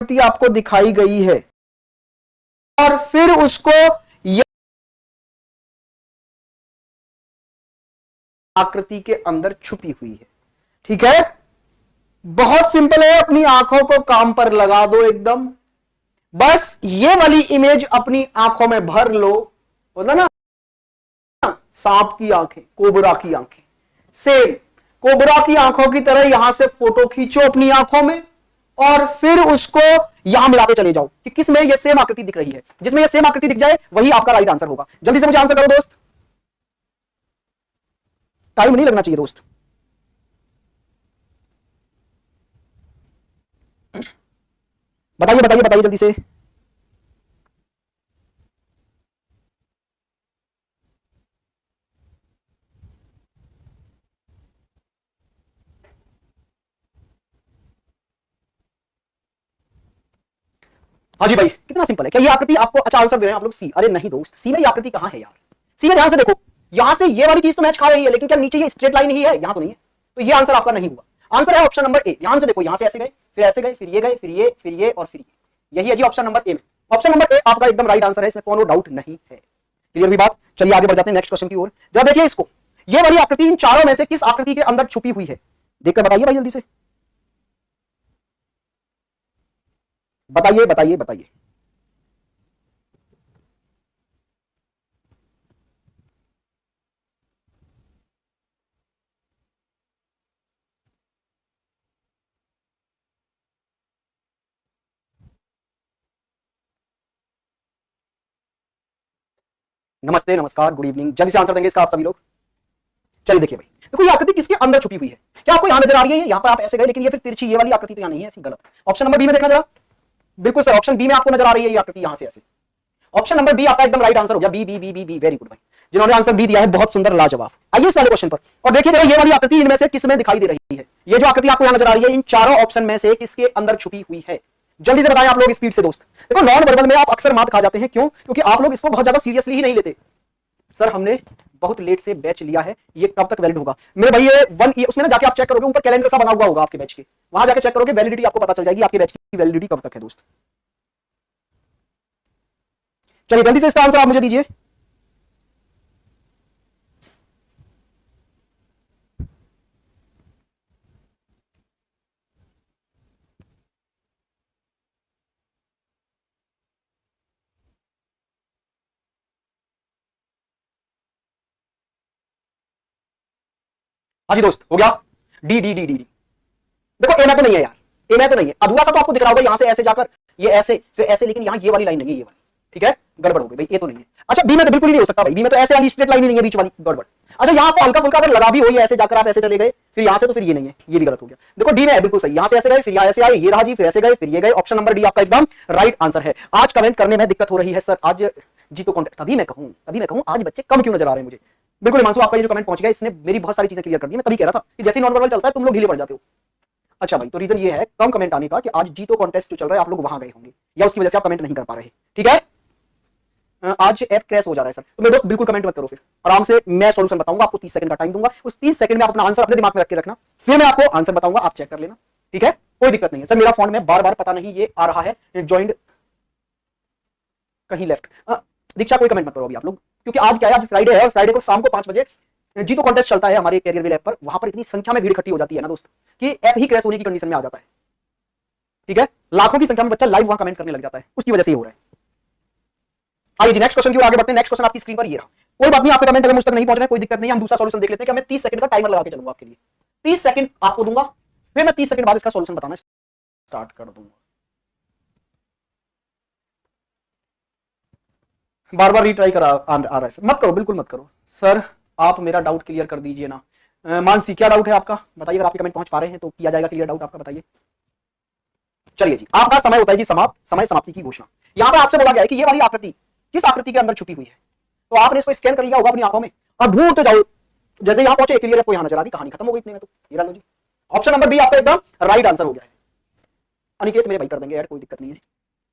आकृति आपको दिखाई गई है और फिर उसको आकृति के अंदर छुपी हुई है। ठीक है, बहुत सिंपल है, अपनी आंखों को काम पर लगा दो एकदम, बस ये वाली इमेज अपनी आंखों में भर लो, बोला ना सांप की आंखें, कोबरा की आंखें, सेम कोबरा की आंखों की तरह यहां से फोटो खींचो अपनी आंखों में और फिर उसको यहां मिलाते चले जाओ कि किस में ये सेम आकृति दिख रही है। जिसमें ये सेम आकृति दिख जाए वही आपका राइट आंसर होगा। जल्दी से मुझे आंसर करो दोस्त, टाइम नहीं लगना चाहिए दोस्त। बताइए बताइए बताइए जल्दी से। हाँ जी भाई, कितना सिंपल है क्या ये आकृति? आपको अच्छा आंसर दे रहे हैं आप लोग सी। अरे नहीं दोस्त, सी में ये आकृति कहां है यार? सी में ध्यान से देखो, यहां से ये वाली चीज तो मैच खा रही है, लेकिन क्या नीचे ये स्ट्रेट लाइन ही है? यहां तो नहीं है, तो ये आंसर आपका नहीं हुआ। आंसर है ऑप्शन नंबर ए। यहां से देखो, यहां से ऐसे गए, फिर ऐसे गए, फिर ये गए, फिर ये और फिर ये, यही है जी ऑप्शन नंबर ए में। ऑप्शन नंबर ए आपका एकदम राइट आंसर है, इसमें कोनो डाउट नहीं है। क्लियर हुई बात? चलिए आगे बढ़ जाते हैं नेक्स्ट क्वेश्चन की ओर। जरा देखिए इसको, ये वाली आकृति इन चारों में से किस आकृति के अंदर छुपी हुई है? देखकर बताइए भाई जल्दी से, बताइए बताइए बताइए। नमस्ते, नमस्कार, गुड इवनिंग। जल्दी से आंसर देंगे इसका आप सभी लोग। चलिए देखिए भाई, देखो ये आकृति किसके अंदर छुपी हुई है? क्या आपको यहां नजर आ रही है? यहां पर आप ऐसे गए, लेकिन ये फिर तिरछी ये वाली आकृति तो यहां नहीं है, ऐसी गलत। ऑप्शन नंबर बी में देखना जरा। बिल्कुल सर, ऑप्शन बी में आपको नजर आ रही है ये आकृति यहां से ऐसे। ऑप्शन नंबर बी आपका एकदम राइट आंसर हो गया। B B B B B, very good भाई, जिन्होंने आंसर बी दिया है, बहुत सुंदर, लाजवाब। आइए इस वाले क्वेश्चन पर और देखिए जरा ये वाली आकृति इनमें से किस में दिखाई दे रही है? ये जो आकृति आपको यहां नजर आ रही है, इन चारों ऑप्शन में से किसके अंदर छुपी हुई है? जल्दी से बताएं आप लोग स्पीड से दोस्त। देखो नॉन वर्बल में आप अक्सर मात खा जाते हैं, क्यों? क्योंकि आप लोग इसको बहुत ज्यादा सीरियसली ही नहीं लेते। सर हमने बहुत लेट से बैच लिया है, ये कब तक वैलिड होगा? मेरे भाई ये वन ईयर, उसमें ना जाके आप चेक करोगे, ऊपर कैलेंडर सा बना हुआ होगा आपके बैच के, वहां जाके चेक करोगे, वैलिडिटी आपको पता चल जाएगी, आपके बैच की वैलिडिटी कब तक है दोस्त। चलिए जल्दी से इसका आंसर आप मुझे दीजिए। हाँ जी दोस्त, हो गया। D D D D D. देखो ए में तो नहीं है यार, ए में तो नहीं है, अधूरा सा तो आपको दिख रहा होगा, यहां से ऐसे जाकर ये ऐसे फिर ऐसे, लेकिन यहां ये वाली लाइन नहीं है, ये वाली। ठीक है, गड़बड़ हो गई भाई, ये तो नहीं है। अच्छा बी में तो बिल्कुल ही नहीं हो सकता भाई, बी में तो ऐसे वाली स्ट्रेट लाइन ही नहीं है, बीच वाली, गड़बड़। अच्छा यहाँ आपको हल्का फुल्का अगर लगा भी हो, ऐसे जाकर आप ऐसे चले गए, फिर यहां से, तो फिर ये नहीं है, ये भी गलत हो गया। देखो डी में है बिल्कुल सही, यहां से ऐसे गए, फिर यहां ऐसे आए, ये रहा जी, फिर ऐसे गए, फिर ये गए। ऑप्शन नंबर डी आपका एकदम राइट आंसर है। आज कमेंट करने में दिक्कत हो रही है सर, आज जी तो कॉन्टेक्ट, तभी मैं कहूं आज बच्चे कम क्यों नजर आ रहे हैं मुझे। बिल्कुल हिमांशु, आपका ये जो कमेंट पहुंच गया, इसने मेरी बहुत सारी चीजें क्लियर कर दी। मैं तभी कह रहा था कि जैसे नॉन वर्बल चलता है तुम लोग ढीले पड़ जाते हो। अच्छा भाई, तो रीजन ये है कम कमेंट आने का कि आज जीतो कॉन्टेस्ट जो चल रहा है, आप लोग वहां गए होंगे, या उसकी वजह से आप कमेंट नहीं कर पा रहे। ठीक है, आज ऐप क्रैश हो जा रहा है सर, तो मेरे दोस्त बिल्कुल कमेंट मत करो, फिर आराम से मैं सॉल्यूशन बताऊंगा आपको, 30 सेकंड का टाइम दूंगा, उस 30 सेकंड में आप अपना आंसर अपने दिमाग में रख के रखना, फिर मैं आपको आंसर बताऊंगा, आप चेक कर लेना। ठीक है, कोई दिक्कत नहीं है सर। मेरा फोन में बार बार पता नहीं ये आ रहा है ज्वाइंट कहीं लेफ्ट। दीक्षा कोई कमेंट मत करो अभी आप लोग, क्योंकि आज क्या है, आज फ्राइडे है और फ्राइडे को शाम को 5 बजे जीतो कॉन्टेस्ट चलता है हमारे कैरियर विल ऐप पर। वहां पर इतनी संख्या में भीड़ इकट्ठी हो जाती है ना दोस्त कि ऐप ही क्रैश होने की कंडीशन में आ जाता है। ठीक है, लाखों की संख्या में बच्चा लाइव वहां कमेंट करने लग जाता है, उसकी वजह से ही हो रहा है। आइए जी नेक्स्ट क्वेश्चन की ओर आगे बढ़ते हैं। नेक्स्ट क्वेश्चन आपकी स्क्रीन पर ये रहा। कोई बात नहीं, आपके कमेंट अगर मुझ तक नहीं पहुंच रहे, कोई दिक्कत नहीं, हम दूसरा सॉल्यूशन देख लेते हैं। कि मैं 30 सेकंड का टाइमर लगा के चलूंगा आपके लिए, 30 सेकंड आपको दूंगा, फिर मैं 30 सेकंड बाद इसका सॉल्यूशन बताना स्टार्ट कर दूंगा। बार बार रीट्राई करा आ रहा है सर, मत करो, बिल्कुल मत करो सर, आप मेरा डाउट क्लियर कर दीजिए ना। मानसी क्या डाउट है आपका, बताइए। अगर आपके कमेंट पहुंच पा रहे हैं तो किया जाएगा क्लियर डाउट आपका, बताइए। चलिए जी, आपका समय होता है जी समाप्त, समय समाप्ति की घोषणा। यहां पर आपसे बोला गया है कि ये वाली आकृति किस आकृति के अंदर छुपी हुई है, तो आपने इसको स्कैन कर लिया होगा अपनी आंखों में और ढूंढते जाओ, जैसे यहां पहुंचे क्लियर आपको यहां नजर आ गई, कहानी खत्म हो गई इतने में, तो ये लो जी, ऑप्शन नंबर बी आपका एकदम राइट आंसर हो गया है। अनिकेत मेरे भाई कर देंगे ऐड, कोई दिक्कत नहीं है।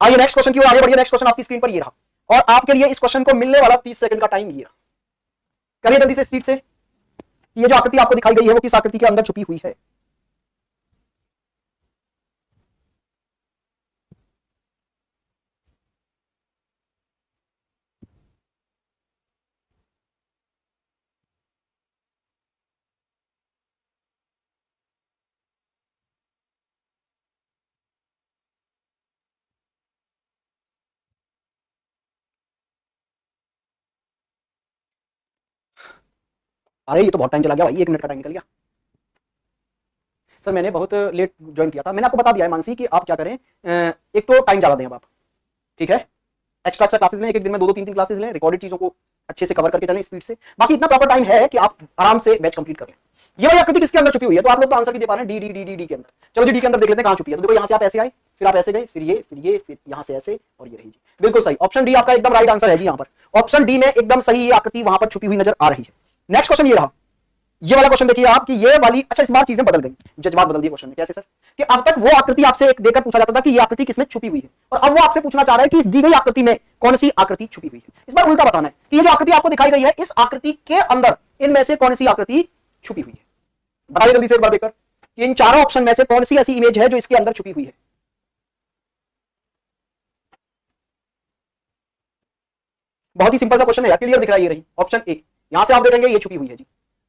आइए नेक्स्ट क्वेश्चन की ओर आगे बढ़िए। नेक्स्ट क्वेश्चन आपकी स्क्रीन पर ये रहा और आपके लिए इस क्वेश्चन को मिलने वाला 30 सेकंड का टाइम ये रहा। करिए जल्दी से स्पीड से, ये जो आकृति आपको दिखाई गई है वो किस आकृति के अंदर छुपी हुई है? अरे ये तो बहुत टाइम चला गया भाई, 1 मिनट का टाइम निकल गया। सर मैंने बहुत लेट ज्वाइन किया था, मैंने आपको बता दिया है मानसी कि आप क्या करें, एक तो टाइम ज्यादा दें अब आप, ठीक है, एक्स्ट्रा क्लासेस लें, एक दिन में 2-2 3-3 क्लासेस लें, रिकॉर्डेड चीजों को अच्छे से कवर करके चलें स्पीड से, बाकी इतना प्रॉपर टाइम है कि आप आराम से बैच कंप्लीट कर लें। ये वाली आकृति किसके अंदर छुपी हुई है, तो आप लोग तो आंसर भी दे पा रहे हैं D D D D D के अंदर। चलो जी डी के अंदर देख लेते हैं कहां छुपी है। तो देखो यहां से आप ऐसे आए, फिर आप ऐसे गए, फिर ये, फिर यहां से ऐसे, और ये रही जी, बिल्कुल सही। ऑप्शन डी आपका एकदम राइट आंसर है जी। यहां पर ऑप्शन डी में एकदम सही ये आकृति वहां पर छुपी हुई नजर आ रही है। नेक्स्ट क्वेश्चन ये रहा, ये वाला क्वेश्चन देखिए आप कि ये वाली, अच्छा इस बार चीजें बदल गई, जज्बात बदल दिए क्वेश्चन में। कैसे सर, कि अब तक वो आकृति आपसे एक देकर पूछा जाता था कि ये आकृति किसमें छुपी हुई है, और अब वो आपसे पूछना चाह रहा है कि इस दी गई आकृति में कौन सी आकृति छुपी हुई है। इस बार उल्टा बताना है कि ये जो आकृति आपको दिखाई गई है, इस आकृति के अंदर इनमें से कौन सी आकृति छुपी हुई है। बताइए जल्दी से एक बार देखकर कि इन चारों ऑप्शन में से कौन सी ऐसी इमेज है जो इसके अंदर छुपी हुई है। बहुत ही सिंपल सा क्वेश्चन है यार, क्लियर दिख रहा है, ये रही ऑप्शन ए, यहां से आप देखेंगे ये छुपी हुई है जी।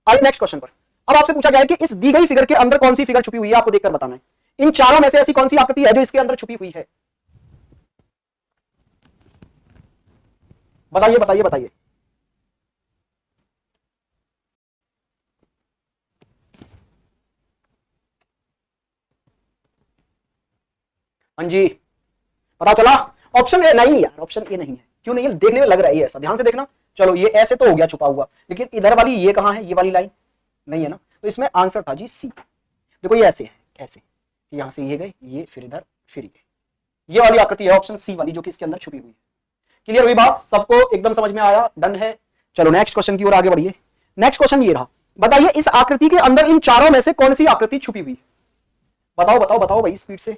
आइए नेक्स्ट क्वेश्चन पर। अब आपसे पूछा गया है कि इस दी गई फिगर के अंदर कौन सी फिगर छुपी हुई है, आपको देखकर बताना है इन चारों में से ऐसी कौन सी आकृति है जो इसके अंदर छुपी हुई है। बताइए बताइए बताइए। हाँ जी, पता चला। ऑप्शन ए नहीं यार, ऑप्शन ए नहीं है। क्यों नहीं है, देखने में लग रहा है ये ऐसा, ध्यान से देखना। चलो ये ऐसे तो हो गया छुपा हुआ, लेकिन इधर वाली ये कहां है, ये वाली लाइन नहीं है ना, तो इसमें आंसर था जी सी। देखो ये ऐसे है, ऐसे यहां से ये गए, ये फिर इधर, फिर ये वाली आकृति है ऑप्शन सी वाली, जो कि इसके अंदर छुपी हुई है। क्लियर हुई बात, सबको एकदम समझ में आया, डन है। चलो नेक्स्ट क्वेश्चन की ओर आगे बढ़िए। नेक्स्ट क्वेश्चन ये रहा, बताइए इस आकृति के अंदर इन चारों में से कौन सी आकृति छुपी हुई है। बताओ बताओ बताओ भाई स्पीड से।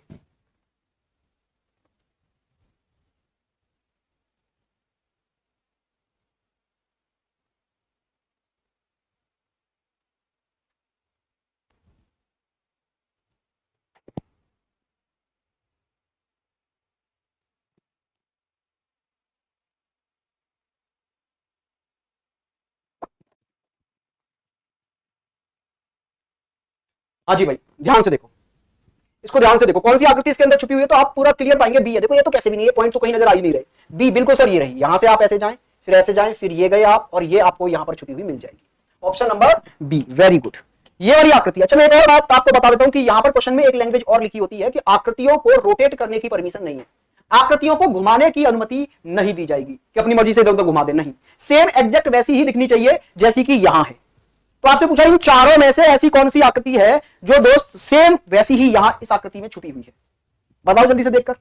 हाँ जी भाई, ध्यान से देखो, इसको ध्यान से देखो, कौन सी आकृति इसके अंदर छुपी हुई है, तो आप पूरा क्लियर पाएंगे बी है। देखो ये तो कैसे भी नहीं है, पॉइंट तो कहीं नजर आ ही नहीं रहे, बी बिल्कुल सर ये रही। यहां से आप ऐसे जाएं, फिर ऐसे जाएं, फिर ये गए आप, और ये आपको यहां पर छुपी हुई मिल जाएगी। Option number B, very good, ये वाली आकृति। अच्छा मैं एक और बात आपको बता देता हूं कि यहां पर क्वेश्चन में एक लैंग्वेज और लिखी होती है कि आकृतियों को रोटेट करने की परमिशन नहीं है, आकृतियों को घुमाने की अनुमति नहीं दी जाएगी कि अपनी मर्जी से इधर उधर घुमा दे, नहीं, सेम एग्जैक्ट वैसी ही दिखनी चाहिए जैसी कि यहां है। तो आपसे पूछा इन चारों में से ऐसी कौन सी आकृति है जो दोस्त सेम वैसी ही यहां इस आकृति में छुपी हुई है। बताओ जल्दी से देखकर।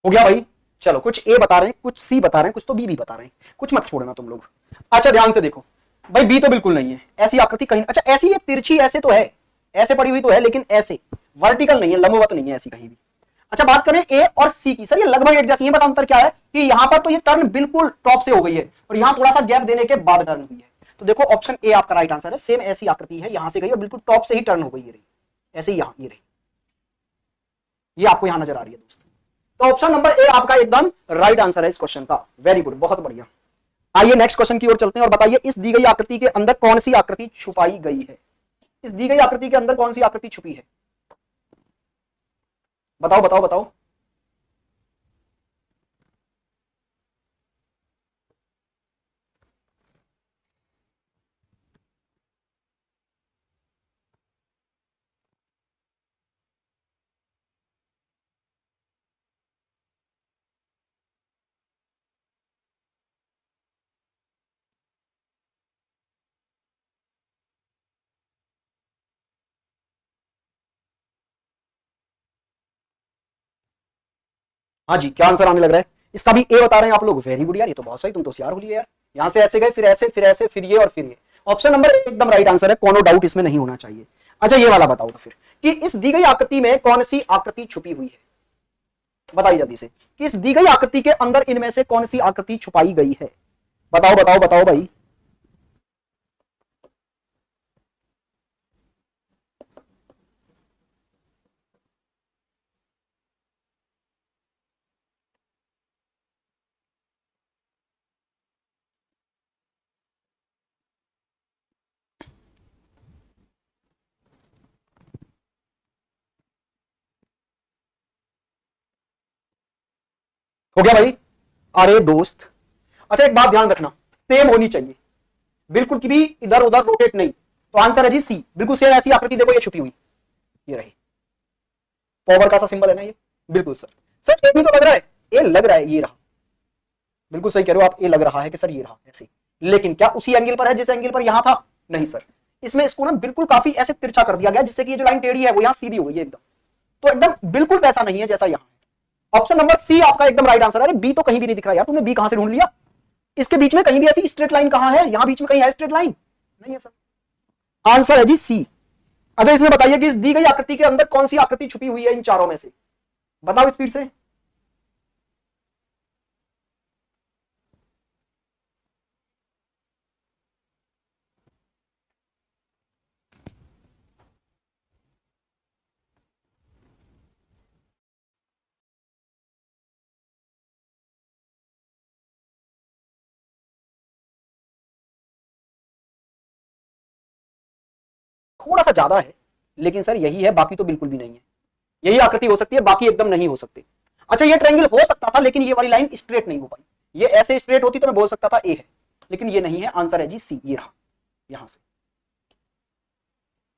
हो गया भाई। चलो कुछ ए बता रहे हैं, कुछ सी बता रहे हैं, कुछ तो बी भी बता रहे हैं, कुछ मत छोड़ना तुम लोग। अच्छा ध्यान से देखो भाई, बी तो बिल्कुल नहीं है, ऐसी आकृति कहीं, अच्छा ऐसी ये तिरछी ऐसे तो है, ऐसे पड़ी हुई तो है, लेकिन ऐसे वर्टिकल नहीं है, लंबवत नहीं है ऐसी कहीं भी। अच्छा बात करें ए और सी की, सर ये लगभग एक जैसी है, बस अंतर क्या है कि यहां पर तो ये टर्न बिल्कुल टॉप से हो गई है, और यहां थोड़ा सा गैप देने के बाद टर्न हुई है। तो देखो ऑप्शन ए आपका राइट आंसर है, सेम ऐसी आकृति है, यहां से गई और बिल्कुल टॉप से ही टर्न हो गई है, ऐसे ही यहां ये रही, ये आपको यहां नजर आ रही है दोस्त। तो ऑप्शन नंबर ए आपका एकदम राइट आंसर है इस क्वेश्चन का, वेरी गुड, बहुत बढ़िया। आइए नेक्स्ट क्वेश्चन की ओर चलते हैं और बताइए इस दी गई आकृति के अंदर कौन सी आकृति छुपाई गई है। इस दी गई आकृति के अंदर कौन सी आकृति छुपी है, बताओ बताओ बताओ। हाँ जी, क्या आंसर आने लग रहा है, इसका भी ए बता रहे हैं आप लोग, वेरी गुड यार, ये तो बहुत सही, तुम तो होशियार हो लिए यार। यहां से ऐसे गए, फिर ऐसे, फिर ऐसे, फिर ये और फिर ये। ऑप्शन नंबर ए एकदम राइट आंसर है, कोनो डाउट इसमें नहीं होना चाहिए। अच्छा ये वाला बताओ तो फिर कि इस दी गई आकृति में कौन सी आकृति छुपी हुई है, बताइए जल्दी से कि इस दी गई आकृति के अंदर इनमें से कौन सी आकृति छुपाई गई है, बताओ बताओ बताओ भाई। हो गया भाई। अरे दोस्त, अच्छा एक बात ध्यान रखना, सेम होनी चाहिए, बिल्कुल की भी इधर उधर रोटेट नहीं। तो आंसर है जी सी, बिल्कुल सेम ऐसी आकृति देखो, ये छुपी हुई, ये रही, पावर का सा सिंबल है ना ये, बिल्कुल सर। सर ए भी तो लग रहा है, ये लग रहा है, ये रहा, बिल्कुल सही कह रहे हो आप, ये लग रहा है कि सर ये रहा ऐसे, लेकिन क्या उसी एंगल पर है जिस एंगल पर यहां था? नहीं सर, इसमें इसको ना बिल्कुल काफी ऐसे तिरछा कर दिया गया जिससे कि ये जो लाइन टेढ़ी है वो यहां सीधी हो गई है एकदम, तो एकदम बिल्कुल वैसा नहीं है जैसा यहां है। ऑप्शन नंबर सी आपका एकदम राइट आंसर है। अरे बी तो कहीं भी नहीं दिख रहा यार, तुमने बी कहां से ढूंढ लिया? इसके बीच में कहीं भी ऐसी स्ट्रेट लाइन कहां है? यहां बीच में कहीं है स्ट्रेट लाइन? नहीं है सर, आंसर है जी सी। अच्छा इसमें बताइए कि इस दी गई आकृति के अंदर कौन सी आकृति छुपी हुई है इन चारों में से? बताओ स्पीड से। थोड़ा सा ज्यादा है, लेकिन सर यही है, बाकी तो बिल्कुल भी नहीं है। यही आकृति हो सकती है, बाकी एकदम नहीं हो सकती। अच्छा ये ट्रायंगल हो सकता था, लेकिन ये वाली लाइन स्ट्रेट नहीं हो पाई। ये ऐसे स्ट्रेट होती तो मैं बोल सकता था ए है, लेकिन ये नहीं है। आंसर है जी सी, ये रहा, यहां से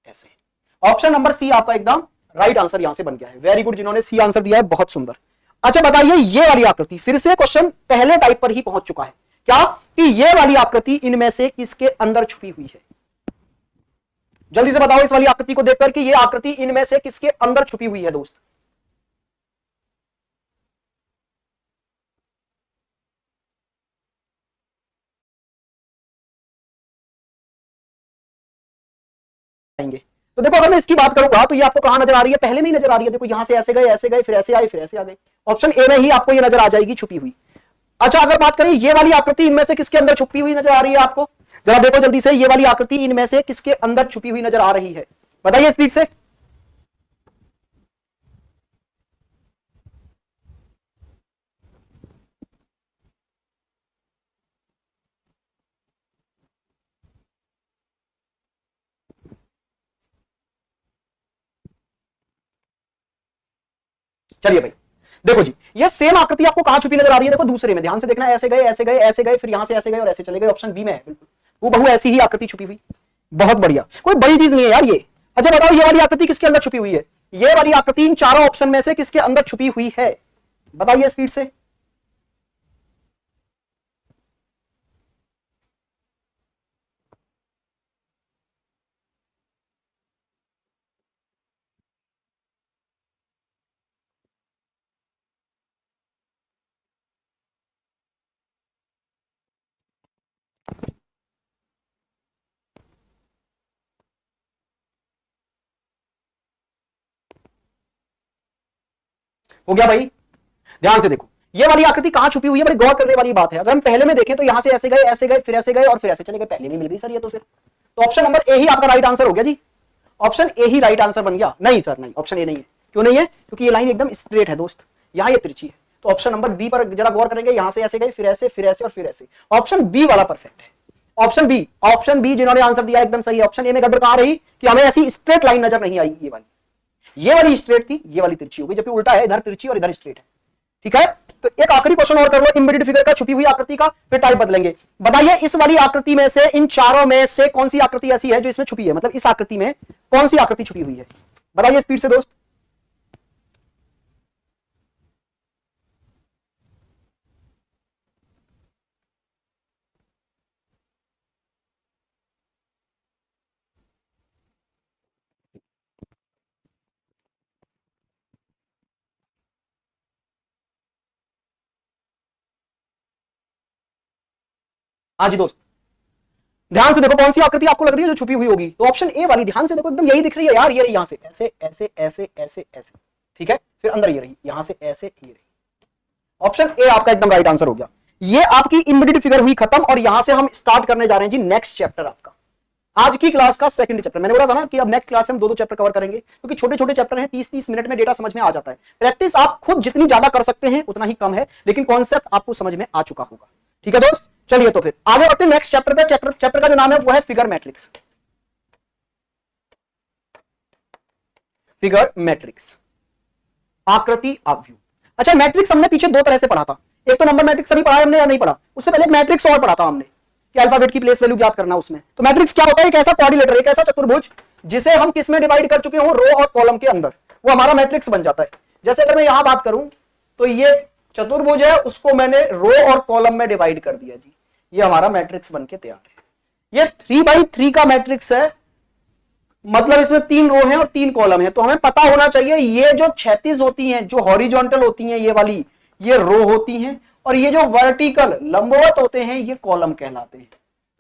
ऐसे। ऑप्शन नंबर सी आपका एकदम राइट आंसर यहां से बन गया है। वेरी गुड, जिन्होंने सी आंसर दिया है, बहुत सुंदर। अच्छा बताइए, ये वाली आकृति, फिर से क्वेश्चन पहले टाइप पर ही पहुंच चुका है, क्या कि ये वाली आकृति इनमें से किसके अंदर छुपी हुई है? जल्दी से बताओ इस वाली आकृति को देखकर कि ये आकृति इनमें से किसके अंदर छुपी हुई है दोस्त? आएंगे तो देखो, अगर मैं इसकी बात करूंगा तो ये आपको कहां नजर आ रही है? पहले में ही नजर आ रही है, देखो यहां से ऐसे गए फिर ऐसे आए फिर ऐसे आ गए। ऑप्शन ए में ही आपको ये नजर आ जाएगी छुपी हुई। अच्छा अगर बात करें ये वाली आकृति इनमें से किसके अंदर छुपी हुई नजर आ रही है आपको? जरा देखो जल्दी से, ये वाली आकृति इनमें से किसके अंदर छुपी हुई नजर आ रही है? बताइए स्पीड से। चलिए भाई, देखो जी, ये सेम आकृति आपको कहां छुपी नजर आ रही है? देखो दूसरे में, ध्यान से देखना, ऐसे गए फिर यहां से ऐसे गए और ऐसे चले गए। ऑप्शन बी में है बिल्कुल वो बहु ऐसी ही आकृति छुपी हुई। बहुत बढ़िया, कोई बड़ी चीज नहीं है यार ये। अच्छा बताओ ये वाली आकृति किसके अंदर छुपी हुई है? ये वाली आकृति इन चारों ऑप्शन में से किसके अंदर छुपी हुई है? बताइए स्पीड से। हो गया भाई, ध्यान से देखो, ये वाली आकृति कहां छुपी हुई है? बड़ी गौर करने वाली बात है। अगर हम पहले में देखें तो यहां से ऐसे गए फिर ऐसे गए और फिर ऐसे चले गए, पहले भी मिल गई सर ये तो। फिर तो ऑप्शन नंबर ए ही आपका राइट आंसर हो गया जी। ऑप्शन ए ही राइट आंसर बन गया। नहीं सर नहीं, ऑप्शन ए नहीं है। क्यों नहीं है? क्योंकि ये लाइन एकदम स्ट्रेट है दोस्त, यहां ये तिरछी है। तो ऑप्शन नंबर बी पर जरा गौर करेंगे, यहां से ऐसे गए फिर ऐसे और फिर ऐसे। ऑप्शन बी वाला परफेक्ट है। ऑप्शन बी जिन्होंने आंसर दिया एकदम सही है। ऑप्शन ए में गड़बड़ कहां रही कि हमें ऐसी स्ट्रेट लाइन नजर नहीं आई। ये वाली स्ट्रेट थी, ये वाली तिरछी हो गई, जबकि उल्टा है, इधर तिरछी और इधर स्ट्रेट है। ठीक है, तो एक आखिरी क्वेश्चन और कर लो इम्बेडेड फिगर का, छुपी हुई आकृति का, फिर टाइप बदलेंगे। बताइए इस वाली आकृति में से, इन चारों में से कौन सी आकृति ऐसी है जो इसमें छुपी है? मतलब इस आकृति में कौन सी आकृति छुपी हुई है? बताइए स्पीड से दोस्त। हाँ जी दोस्त, ध्यान से देखो कौन सी आकृति आपको लग रही है जो छुपी हुई होगी? तो ऑप्शन ए वाली, ध्यान से देखो, एकदम यही दिख रही है यार, ये रही, यहां से ऐसे। ठीक है, फिर अंदर ये रही, यहां से ऐसे, ये रही। ऑप्शन ए आपका एकदम राइट आंसर हो गया। ये आपकी इमीडिएट फिगर हुई खत्म और यहां से हम स्टार्ट करने जा रहे हैं जी नेक्स्ट चैप्टर आपका, आज की क्लास का सेकंड चैप्टर। मैंने बोला था ना कि अब नेक्स्ट क्लास में हम दो चैप्टर कवर करेंगे, क्योंकि छोटे छोटे चैप्टर हैं, 30-30 मिनट में डेटा समझ में आ जाता है। प्रैक्टिस आप खुद जितनी ज्यादा कर सकते हैं उतना ही कम है, लेकिन कॉन्सेप्ट आपको समझ में आ चुका होगा। ठीक है दोस्त, चलिए तो फिर आगे बढ़ते हैं नेक्स्ट चैप्टर पे। चैप्टर का जो नाम है वो है फिगर मैट्रिक्स। फिगर मैट्रिक्स, आकृति अवयव। अच्छा, मैट्रिक्स हमने पीछे दो तरह से पढ़ा था। एक तो नंबर मैट्रिक्स अभी पढ़ा हमने या नहीं पढ़ा, उससे पहले मैट्रिक्स और पढ़ा था हमने कि अल्फाबेट की प्लेस वैल्यू ज्ञात करना उसमें। तो मैट्रिक्स क्या होता है? एक ऐसा क्वाड्रिलेटर, एक ऐसा चतुर्भुज जिसे हम किस में डिवाइड कर चुके हो, रो और कॉलम के अंदर, वो हमारा मैट्रिक्स बन जाता है। जैसे अगर मैं यहां बात करूं तो ये चतुर्भुज है, उसको मैंने रो और कॉलम में डिवाइड कर दिया जी, ये हमारा मैट्रिक्स बनके तैयार है। ये 3x3 का मैट्रिक्स है, मतलब इसमें 3 रो हैं और 3 कॉलम है। तो हमें पता होना चाहिए ये जो क्षैतिज होती हैं, जो हॉरिजॉन्टल होती हैं, ये वाली ये रो होती हैं, और ये जो वर्टिकल लंबवत होते हैं ये कॉलम कहलाते हैं।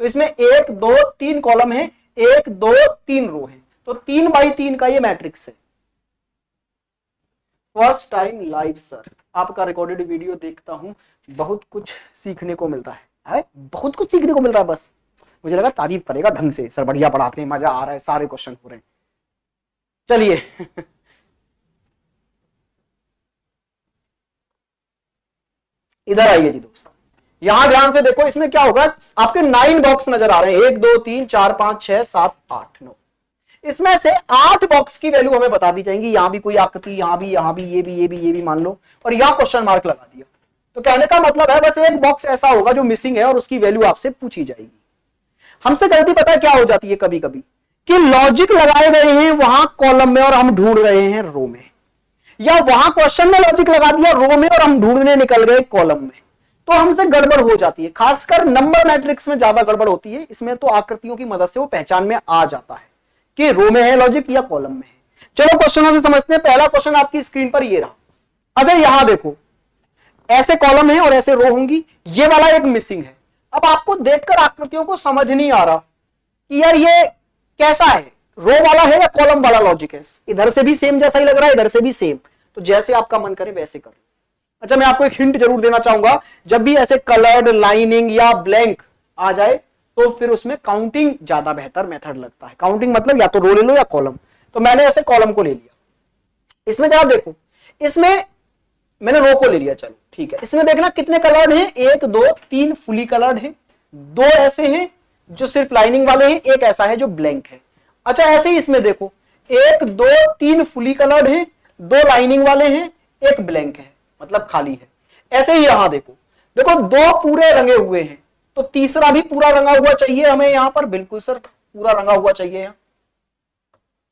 तो इसमें 1 2 3 कॉलम है, 1 2 3 रो है, तो 3x3 का ये मैट्रिक्स है। फर्स्ट टाइम लाइव सर, आपका रिकॉर्डेड वीडियो देखता हूं, बहुत कुछ सीखने को मिलता है, बहुत कुछ सीखने को मिल रहा है। बस मुझे लगा तारीफ करेगा ढंग से, सर बढ़िया पढ़ाते हैं, मजा आ रहा है, सारे क्वेश्चन हो रहे हैं। चलिए इधर आइए जी दोस्त, यहां ध्यान से देखो, इसमें क्या होगा, आपके 9 बॉक्स नजर आ रहे हैं, 1 2 3 4 5 6 7 8 9। इसमें से 8 बॉक्स की वैल्यू हमें बता दी जाएंगी। यहां भी कोई आकृति, यहां भी, ये भी मान लो, और यहां क्वेश्चन मार्क लगा दिया। तो कहने का मतलब है बस एक बॉक्स ऐसा होगा जो मिसिंग है और उसकी वैल्यू आपसे पूछी जाएगी। हमसे गलती पता है क्या हो जाती है कभी कभी, कि लॉजिक लगाए गए हैं वहां कॉलम में और हम ढूंढ रहे हैं रो में, या वहां क्वेश्चन में लॉजिक लगा दिया रो में और हम ढूंढने निकल गए कॉलम में, तो हमसे गड़बड़ हो जाती है। खासकर नंबर मैट्रिक्स में ज्यादा गड़बड़ होती है, इसमें तो आकृतियों की मदद से वो पहचान में आ जाता है कि रो में है लॉजिक या कॉलम में है। चलो क्वेश्चनों से समझते हैं। पहला क्वेश्चन आपकी स्क्रीन पर ये रहा। अच्छा, यहां देखो, ऐसे कॉलम है और ऐसे रो होंगी, ये वाला एक मिसिंग है। अब आपको देखकर आकृतियों को समझ नहीं आ रहा कि यार ये कैसा है, रो वाला है या कॉलम वाला लॉजिक है। इधर से भी सेम जैसा ही लग रहा है, इधर से भी सेम, तो जैसे आपका मन करे वैसे करो। अच्छा, मैं आपको एक हिंट जरूर देना चाहूंगा, जब भी ऐसे कलर्ड, लाइनिंग या ब्लैंक आ जाए तो फिर उसमें काउंटिंग ज्यादा बेहतर मेथड लगता है। काउंटिंग मतलब या तो रो ले लो या कॉलम, तो मैंने ऐसे कॉलम को ले लिया। इसमें जरा देखो, इसमें मैंने रो को ले लिया, चलो ठीक है। इसमें देखना कितने कलर्ड हैं, 1 2 3 फुली कलर्ड हैं, 2 ऐसे हैं जो सिर्फ लाइनिंग वाले हैं, एक ऐसा है जो ब्लैंक है। अच्छा, ऐसे ही इसमें देखो, 1 2 3 फुली कलर्ड हैं, 2 लाइनिंग वाले हैं, एक ब्लैंक है, मतलब खाली है। ऐसे ही यहां देखो, देखो 2 पूरे रंगे हुए हैं, तो तीसरा भी पूरा रंगा हुआ चाहिए हमें यहां पर। बिल्कुल सर, पूरा रंगा हुआ चाहिए यहां।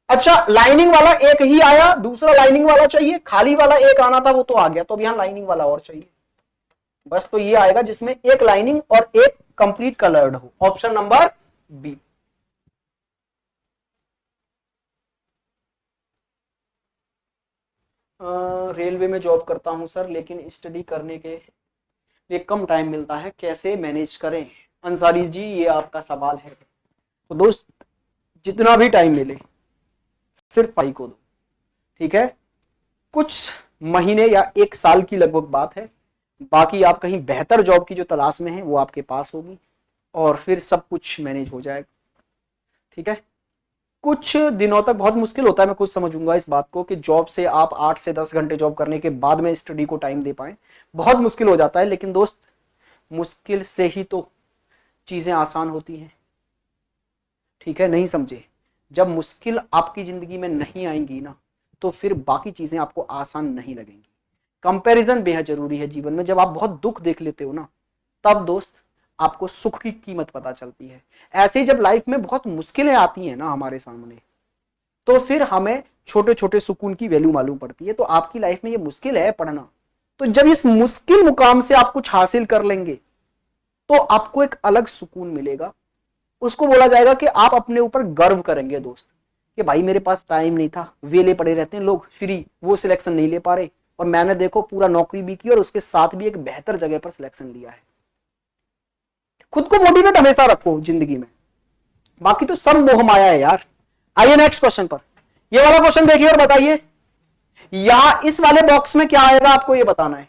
अच्छा, लाइनिंग वाला एक ही आया, दूसरा लाइनिंग वाला चाहिए, खाली वाला एक आना था वो तो आ गया, तो अब यहां लाइनिंग वाला और चाहिए। बस तो ये आएगा जिसमें एक लाइनिंग और एक कंप्लीट कलर्ड हो, ऑप्शन नंबर बी। रेलवे में जॉब करता हूं सर, लेकिन स्टडी करने के लिए कम टाइम मिलता है, कैसे मैनेज करें? अंसारी जी, ये आपका सवाल है। तो दोस्त, जितना भी टाइम मिले सिर्फ पढ़ाई को दो, ठीक है। कुछ महीने या 1 साल की लगभग बात है, बाकी आप कहीं बेहतर जॉब की जो तलाश में है वो आपके पास होगी और फिर सब कुछ मैनेज हो जाएगा, ठीक है। कुछ दिनों तक बहुत मुश्किल होता है, मैं कुछ समझूंगा इस बात को, कि जॉब से आप 8 से 10 घंटे जॉब करने के बाद में स्टडी को टाइम दे पाए, बहुत मुश्किल हो जाता है। लेकिन दोस्त, मुश्किल से ही तो चीजें आसान होती हैं, ठीक है, नहीं समझे? जब मुश्किल आपकी जिंदगी में नहीं आएंगी ना, तो फिर बाकी चीजें आपको आसान नहीं लगेंगी। कंपैरिजन बेहद जरूरी है जीवन में। जब आप बहुत दुख देख लेते हो ना, तब दोस्त आपको सुख की कीमत पता चलती है। ऐसे ही जब लाइफ में बहुत मुश्किलें आती हैं ना हमारे सामने, तो फिर हमें छोटे छोटे सुकून की वैल्यू मालूम पड़ती है। तो आपकी लाइफ में ये मुश्किल है पढ़ना, तो जब इस मुश्किल मुकाम से आप कुछ हासिल कर लेंगे तो आपको एक अलग सुकून मिलेगा। उसको बोला जाएगा कि आप अपने ऊपर गर्व करेंगे दोस्त, कि भाई मेरे पास टाइम नहीं था, वेले पड़े रहते हैं लोग फ्री, वो सिलेक्शन नहीं ले पा रहे, और मैंने देखो पूरा नौकरी भी की और उसके साथ भी एक बेहतर जगह पर सिलेक्शन लिया है। खुद को मोटिवेट हमेशा रखो जिंदगी में, बाकी तो सब मोह माया है यार। आइए नेक्स्ट क्वेश्चन पर। ये वाला क्वेश्चन देखिए और बताइए, यहां इस वाले बॉक्स में क्या आएगा आपको ये बताना है।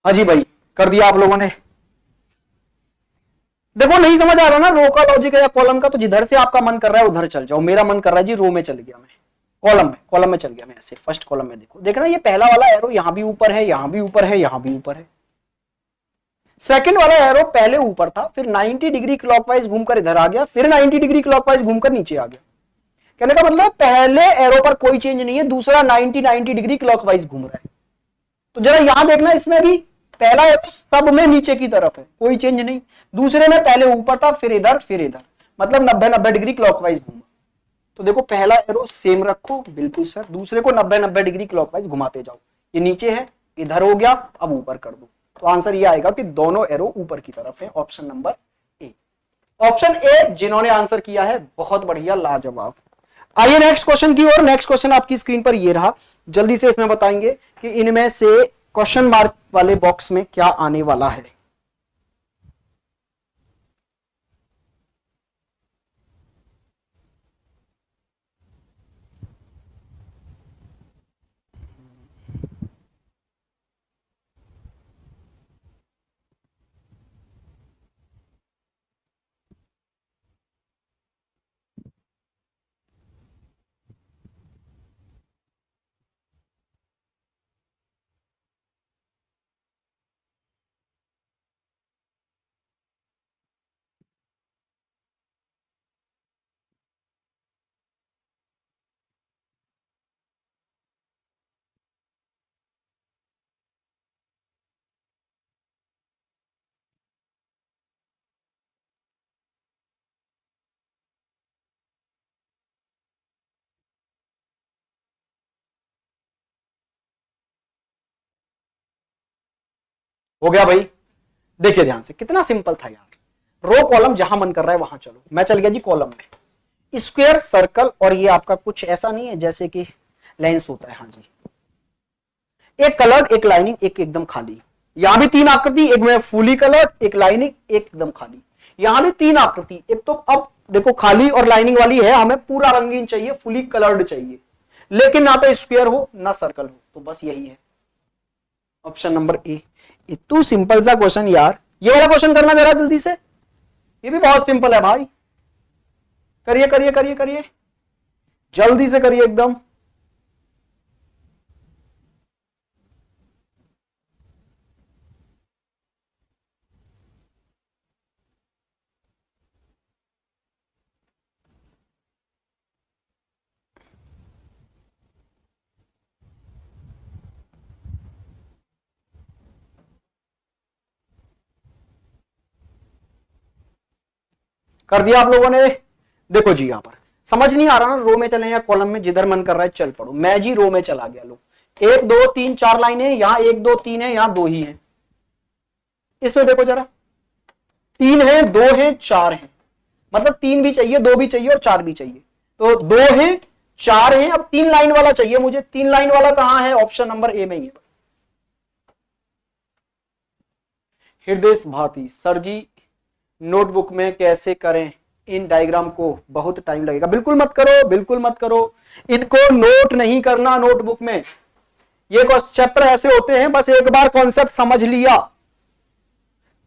हाँ जी भाई, कर दिया आप लोगों ने। देखो नहीं समझ आ रहा ना रो का लॉजिक है या कॉलम का, तो जिधर से आपका मन कर रहा है उधर चल जाओ। मेरा मन कर रहा है जी रो में चल गया मैं, कॉलम में चल गया मैं। ऐसे फर्स्ट कॉलम में देखो, देखना ये पहला वाला एरो यहां भी ऊपर है, यहां भी ऊपर है, यहां भी ऊपर है। सेकंड वाला एरो पहले ऊपर था, फिर 90 डिग्री क्लॉकवाइज घूमकर इधर आ गया, फिर 90 डिग्री क्लॉकवाइज घूमकर नीचे आ गया। कहने का मतलब पहले एरो पर कोई चेंज नहीं है, दूसरा 90 डिग्री क्लॉकवाइज घूम रहा है। तो जरा यहां देखना, इसमें भी पहला एरो सब में नीचे की तरफ है, कोई चेंज नहीं। दूसरे में पहले ऊपर था, फिर इधर, फिर इधर, मतलब 90 डिग्री क्लॉकवाइज घूमा। तो देखो पहला एरो सेम रखो, बिल्कुल सर। दूसरे को 90 डिग्री क्लॉकवाइज घुमाते जाओ। ये नीचे है, इधर हो गया, अब ऊपर कर दो। तो आंसर ये आएगा कि दोनों एरो ऊपर की तरफ है, option number A. Option A जिन्होंने आंसर किया है, बहुत बढ़िया, लाजवाब। आइए नेक्स्ट क्वेश्चन की ओर। नेक्स्ट क्वेश्चन आपकी स्क्रीन पर ये रहा, जल्दी से इसमें बताएंगे कि इनमें से क्वेश्चन मार्क वाले बॉक्स में क्या आने वाला है। हो गया भाई? देखिए ध्यान से, कितना सिंपल था यार। रो कॉलम जहां मन कर रहा है वहां चलो। मैं चल गया जी कॉलम में। स्क्वायर, सर्कल, और ये आपका कुछ ऐसा नहीं है जैसे कि लेंस होता है। हाँ जी, एक कलर्ड, एक लाइनिंग, एक एकदम खाली। यहां भी तीन आकृति, एक में फुली कलर्ड, एक लाइनिंग, एक एकदम खाली। यहां भी तीन आकृति, एक तो अब देखो खाली और लाइनिंग वाली है, हमें पूरा रंगीन चाहिए, फुली कलर्ड चाहिए, लेकिन ना तो स्क्वायर हो ना सर्कल हो। तो बस यही है, ऑप्शन नंबर ए। इतू सिंपल सा क्वेश्चन यार। ये वाला क्वेश्चन करना जरा जल्दी से, ये भी बहुत सिंपल है भाई। करिए करिए करिए करिए, जल्दी से करिए एकदम। कर दिया आप लोगों ने? देखो जी, यहां पर समझ नहीं आ रहा ना रो में चले या कॉलम में, जिधर मन कर रहा है चल पड़ो। मैं जी रो में चला गया। लो, एक दो तीन चार लाइनें, यहां एक दो तीन है, यहां दो ही है। इसमें देखो जरा, तीन है, दो है, चार है, मतलब तीन भी चाहिए, दो भी चाहिए और चार भी चाहिए। तो दो है, चार है, अब तीन लाइन वाला चाहिए मुझे। तीन लाइन वाला कहां है? ऑप्शन नंबर ए में ही है। हृदय भारती सर जी, नोटबुक में कैसे करें इन डायग्राम को? बहुत टाइम लगेगा। बिल्कुल मत करो, बिल्कुल मत करो, इनको नोट नहीं करना नोटबुक में। ये चैप्टर ऐसे होते हैं, बस एक बार कॉन्सेप्ट समझ लिया,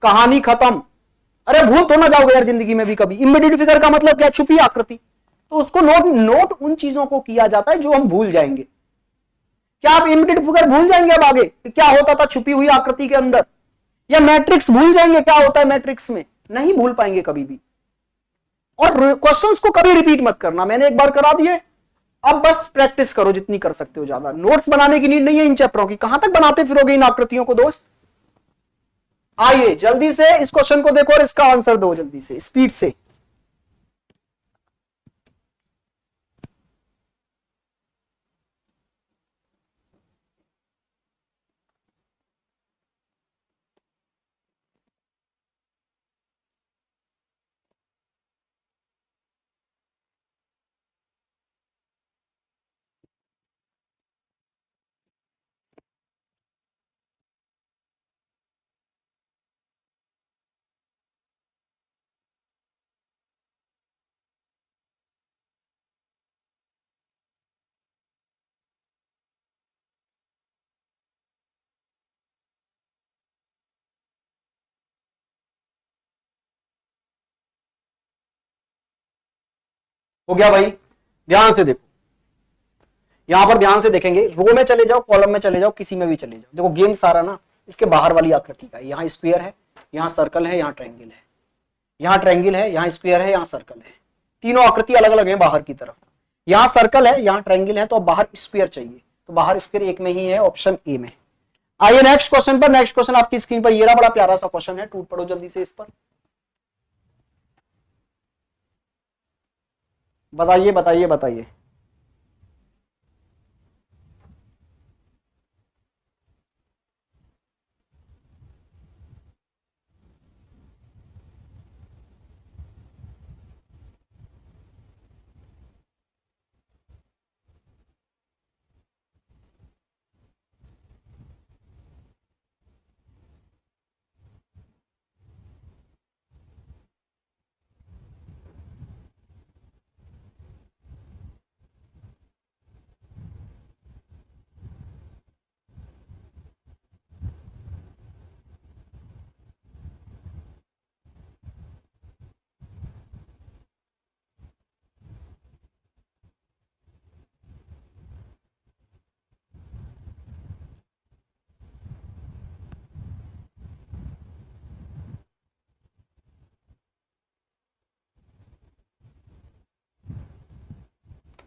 कहानी खत्म। अरे भूल तो ना जाओगे यार जिंदगी में भी कभी। इमीडिएट फिगर का मतलब क्या? छुपी आकृति। तो उसको नोट उन चीजों को किया जाता है जो हम भूल जाएंगे। क्या आप इमीडिएट फिगर भूल जाएंगे अब आगे क्या होता था छुपी हुई आकृति के अंदर? या मैट्रिक्स भूल जाएंगे क्या होता है मैट्रिक्स में? नहीं भूल पाएंगे कभी भी। और क्वेश्चंस को कभी रिपीट मत करना, मैंने एक बार करा दिए, अब बस प्रैक्टिस करो जितनी कर सकते हो। ज्यादा नोट्स बनाने की नीड नहीं है इन चैप्टरों की। कहां तक बनाते फिरोगे इन आकृतियों को दोस्त? आइए जल्दी से इस क्वेश्चन को देखो और इसका आंसर दो जल्दी से, स्पीड से। हो गया भाई, ध्यान से देखो, यहां पर ध्यान से देखेंगे, रो में चले जाओ, कॉलम में चले जाओ, किसी में भी चले जाओ, देखो गेम सारा ना इसके बाहर वाली आकृति का है। यहाँ स्क्वायर है, यहाँ सर्कल है, यहाँ ट्रायंगल है, यहाँ ट्रायंगल है, यहाँ स्क्वायर है, यहाँ सर्कल है, तीनों आकृति अलग अलग है बाहर की तरफ। यहाँ सर्कल है, यहाँ ट्रायंगल है, तो अब बाहर स्क्वायर चाहिए, तो बाहर स्क्वायर एक में ही है, ऑप्शन ए में। आइए नेक्स्ट क्वेश्चन पर। नेक्स्ट क्वेश्चन आपकी स्क्रीन पर ये रहा, बड़ा प्यारा सा क्वेश्चन है, टूट पड़ो जल्दी से इस पर। बताइए बताइए बताइए।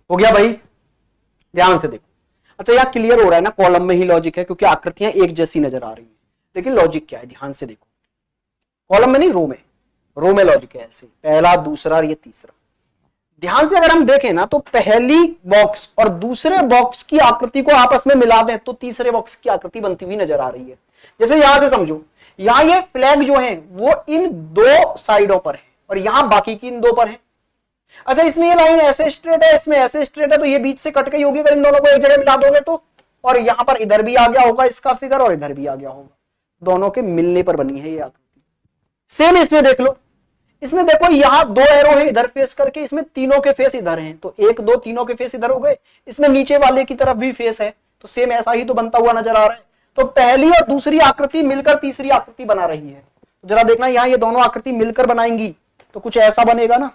हो गया भाई, ध्यान से देखो। अच्छा यहाँ क्लियर हो रहा है ना, कॉलम में ही लॉजिक है क्योंकि आकृतियां एक जैसी नजर आ रही है, लेकिन लॉजिक क्या है ध्यान से देखो, कॉलम में नहीं रो में, रो में लॉजिक है ऐसे, पहला दूसरा और ये तीसरा। ध्यान से अगर हम देखें ना तो पहली बॉक्स और दूसरे बॉक्स की आकृति को आपस में मिला दें तो तीसरे बॉक्स की आकृति बनती हुई नजर आ रही है। जैसे यहां से समझो, यहां ये फ्लैग जो है वो इन दो साइडों पर है और यहां बाकी की इन दो पर है। अच्छा इसमें ये लाइन ऐसे स्ट्रेट है, इसमें ऐसे स्ट्रेट है, तो ये बीच से कट गई होगी अगर इन दोनों को एक जगह मिला दोगे तो। और यहां पर इधर भी आ गया होगा इसका फिगर और इधर भी आ गया होगा, दोनों के मिलने पर बनी है ये आकृति। सेम इसमें देख लो, इसमें देखो यहां दो एरो है इधर फेस करके, इसमें तीनों के फेस इधर हैं, तो एक दो तीनों के फेस इधर हो गए, इसमें नीचे वाले की तरफ भी फेस है, तो सेम ऐसा ही तो बनता हुआ नजर आ रहा है। तो पहली और दूसरी आकृति मिलकर तीसरी आकृति बना रही है। जरा देखना यहाँ ये दोनों आकृति मिलकर बनाएंगी तो कुछ ऐसा बनेगा ना।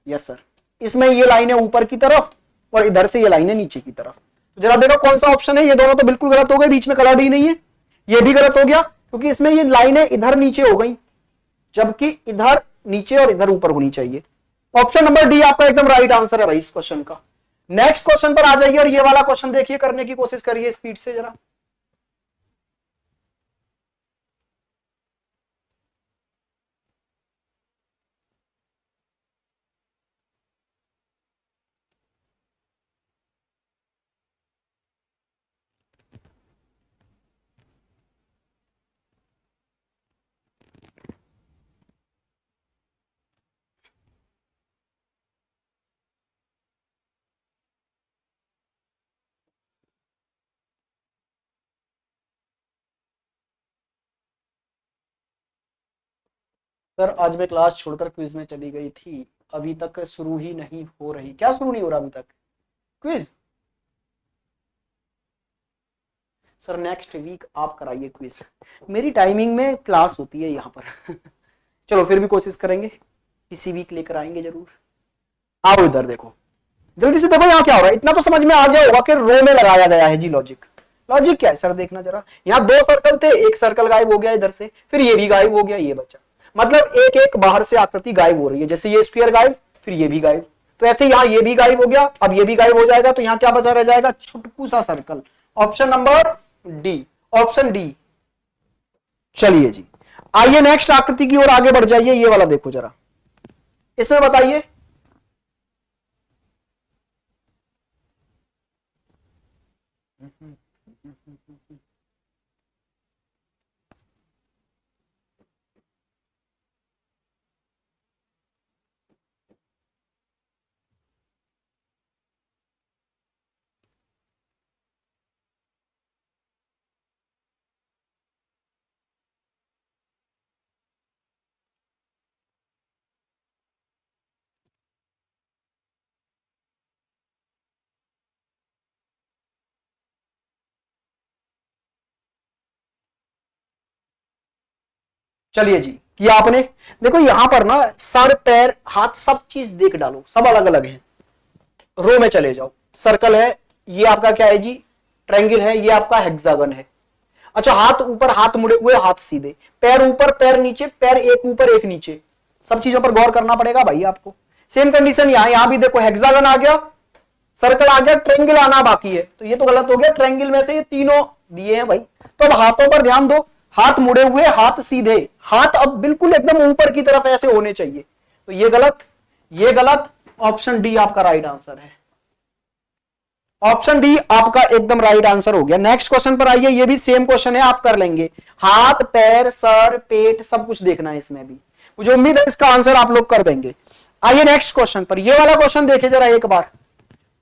यस सर, इसमें ये लाइनें ऊपर की तरफ और इधर से ये लाइनें नीचे की तरफ। तो जरा देखो कौन सा ऑप्शन है, ये दोनों तो बिल्कुल गलत हो गए, बीच में कलर ही नहीं है, ये भी गलत हो गया क्योंकि इसमें ये लाइनें इधर नीचे हो गई जबकि इधर नीचे और इधर ऊपर होनी चाहिए। ऑप्शन नंबर डी आपका एकदम राइट आंसर है भाई इस क्वेश्चन का। नेक्स्ट क्वेश्चन पर आ जाइए और ये वाला क्वेश्चन देखिए, करने की कोशिश करिए स्पीड से जरा। सर आज मैं क्लास छोड़कर क्विज में चली गई थी, अभी तक शुरू ही नहीं हो रही। क्या शुरू नहीं हो रहा अभी तक क्विज? सर नेक्स्ट वीक आप कराइए क्विज, मेरी टाइमिंग में क्लास होती है यहाँ पर चलो फिर भी कोशिश करेंगे, इसी वीक लेकर आएंगे जरूर। आओ इधर देखो, जल्दी से देखो यहाँ क्या हो रहा है। इतना तो समझ में आ गया होगा कि रो में लगाया गया है जी लॉजिक। लॉजिक क्या है सर देखना जरा, यहाँ दो सर्कल थे, एक सर्कल गायब हो गया इधर से, फिर ये भी गायब हो गया, ये बचा, मतलब एक एक बाहर से आकृति गायब हो रही है। जैसे ये स्क्वायर गायब, फिर ये भी गायब, तो ऐसे यहाँ ये भी गायब हो गया, अब ये भी गायब हो जाएगा, तो यहाँ क्या बचा रह जाएगा, छुटकू सा circle. Option number D, option D. चलिए जी आइए नेक्स्ट आकृति की ओर आगे बढ़ जाइए। ये वाला देखो जरा, इसमें बताइए चलिए जी, किया आपने। देखो यहां पर ना सर पैर हाथ सब चीज देख डालो, सब अलग अलग है। रो में चले जाओ, सर्कल है, ये आपका क्या है जी, ट्रायंगल है, ये आपका हेक्सागन है। अच्छा, हाथ ऊपर हाथ मुड़े हुए, हाथ सीधे, पैर ऊपर पैर नीचे, पैर एक ऊपर एक नीचे, सब चीजों पर गौर करना पड़ेगा भाई आपको। सेम कंडीशन यहां भी देखो, हेक्सागन आ गया, सर्कल आ गया, ट्रायंगल आना बाकी है, तो ये तो गलत हो गया। ट्रायंगल में से ये तीनों दिए हैं भाई, तो अब हाथों पर ध्यान दो, हाथ मुड़े हुए, हाथ सीधे, हाथ अब बिल्कुल एकदम ऊपर की तरफ ऐसे होने चाहिए, तो ये गलत, ये गलत। ऑप्शन डी आपका राइट आंसर है। ऑप्शन डी आपका एकदम राइट आंसर हो गया। नेक्स्ट क्वेश्चन पर आइए, ये भी सेम क्वेश्चन है, आप कर लेंगे। हाथ पैर सर पेट सब कुछ देखना है इसमें भी, मुझे उम्मीद है इसका आंसर आप लोग कर देंगे। आइए नेक्स्ट क्वेश्चन पर, ये वाला क्वेश्चन देखिए जरा एक बार,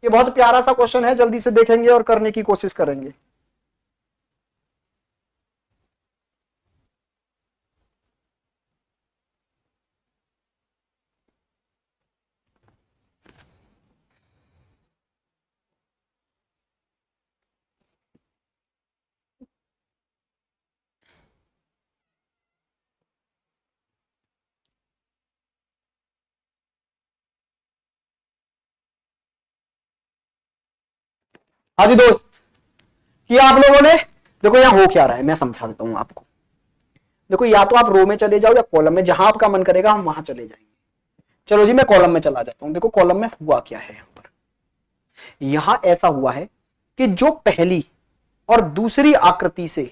ये बहुत प्यारा सा क्वेश्चन है, जल्दी से देखेंगे और करने की कोशिश करेंगे। हाँ जी दोस्त, किया आप लोगों ने। देखो यहां हो क्या रहा है, मैं समझा देता हूं आपको। देखो या तो आप रो में चले जाओ या कॉलम में, जहां आपका मन करेगा हम वहां चले जाएंगे। चलो जी, मैं कॉलम में चला जाता हूं। देखो कॉलम में हुआ क्या है, यहां पर यहां ऐसा हुआ है कि जो पहली और दूसरी आकृति से